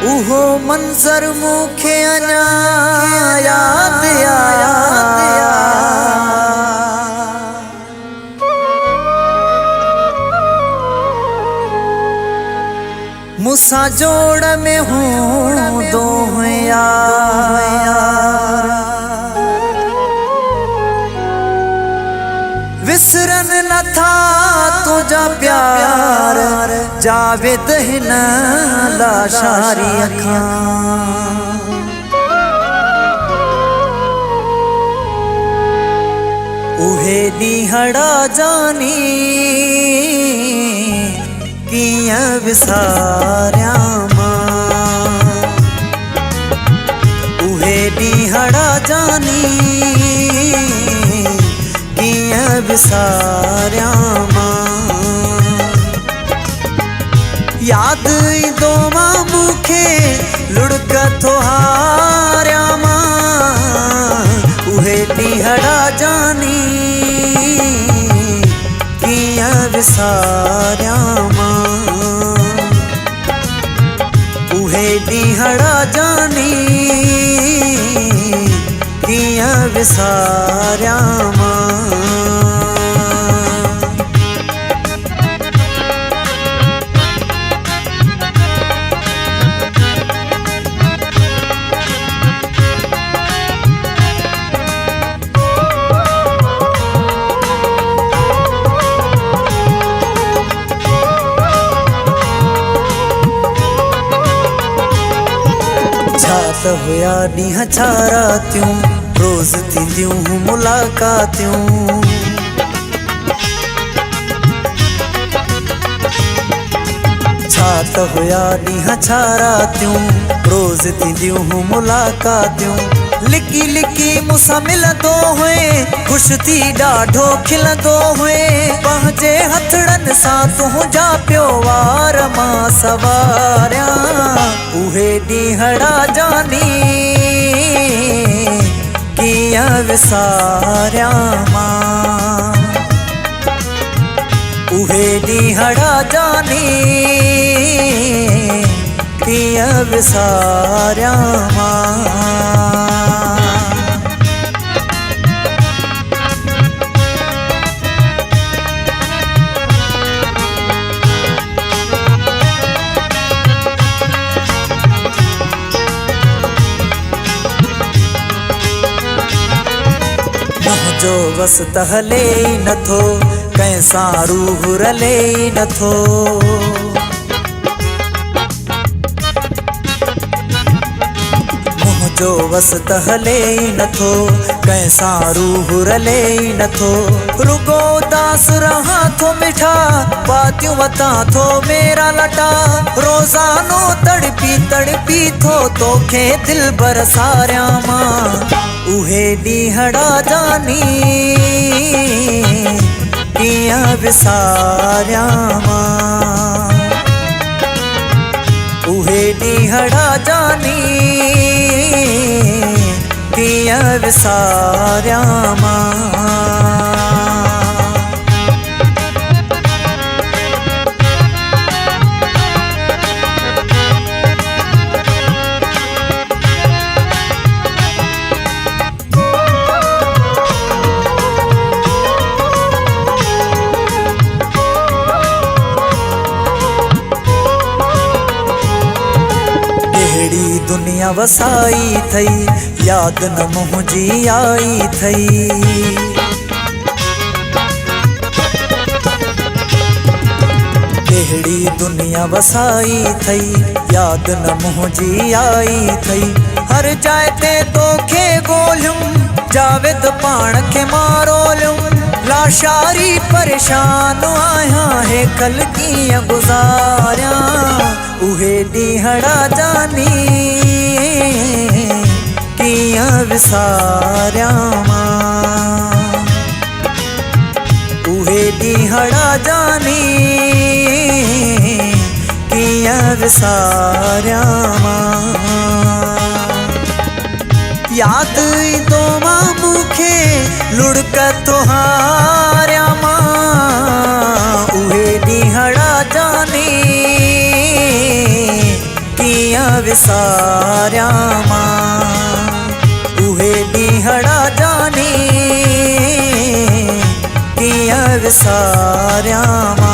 उहो मंजर मूंखे अञा याद आया। मूंसां जोड़ में हूंदो यार, विसरन नथा तुझा प्यार, जावेद हिन लाशारी अखां। उहे ॾींहड़ा जानी कियां विसारियां मां, उहे ॾींहड़ा जानी कियां विसारियां मां। याद ईंदो मां मूंखे लुढ़क थो हारियां मां, उहे ॾींहड़ा जानी कियां विसारियां मां, उहे ॾींहड़ा जानी कियां विसारियां मां। छा त हुया ॾींहं छा रातियूं, रोज़ थींदियूं मुलाक़ातियूं। छा त हुया ॾींहं छा रातियूं, रोज़ थींदियूं मुलाक़ातियूं। लिकी लिकी मूंसां मिलंदो हुए, ख़ुशि थी ॾाढो खिलंदो हुए। पंहिंजे हथड़नि सां तुंहिंजा पियो वार मां सवारियां, उहे ॾींहड़ा जानी कियां विसारियां मां, उहे ॾींहड़ा जानी कियां विसारियां मां। मुंहिंजो वस त हले ई नथो, कंहिंसां रूह रले ई नथो। मुंहिंजो वस त हले ई नथो, कंहिंसां रूह रले ई नथो। रुगो उदास रहां थो मिठा, बातियूं वतां थो मेरा लटा। रोज़ानो तड़पी तड़पी थो तोखे दिल बरसारियां मां, उहे ॾींहड़ा जानी कियां विसारियां मां, उहे ॾींहड़ा जानी कियां विसारियां मां। दुनिया वसाई थई, याद न मुंहिंजी आई थई। अहिड़ी दुनिया वसाई थई, याद न मुंहिंजी आई थई। हर जाइ ते तोखे ॻोल्हियुमि, जावेद पाण खे मारोलियुमि। लाशारी परेशान आहियां, हेकल कीअं गुज़ारियां, उहे ॾींहड़ा जानी कियां विसारियां मां, उहे ॾींहड़ा जानी कियां विसारियां मां। याद ईंदो मां मूंखे लुढ़क थो हारियां मां, उहे ॾींहड़ा जानी कियां विसारियां उहे ॾींहड़ा जाने कीअं विसारियां।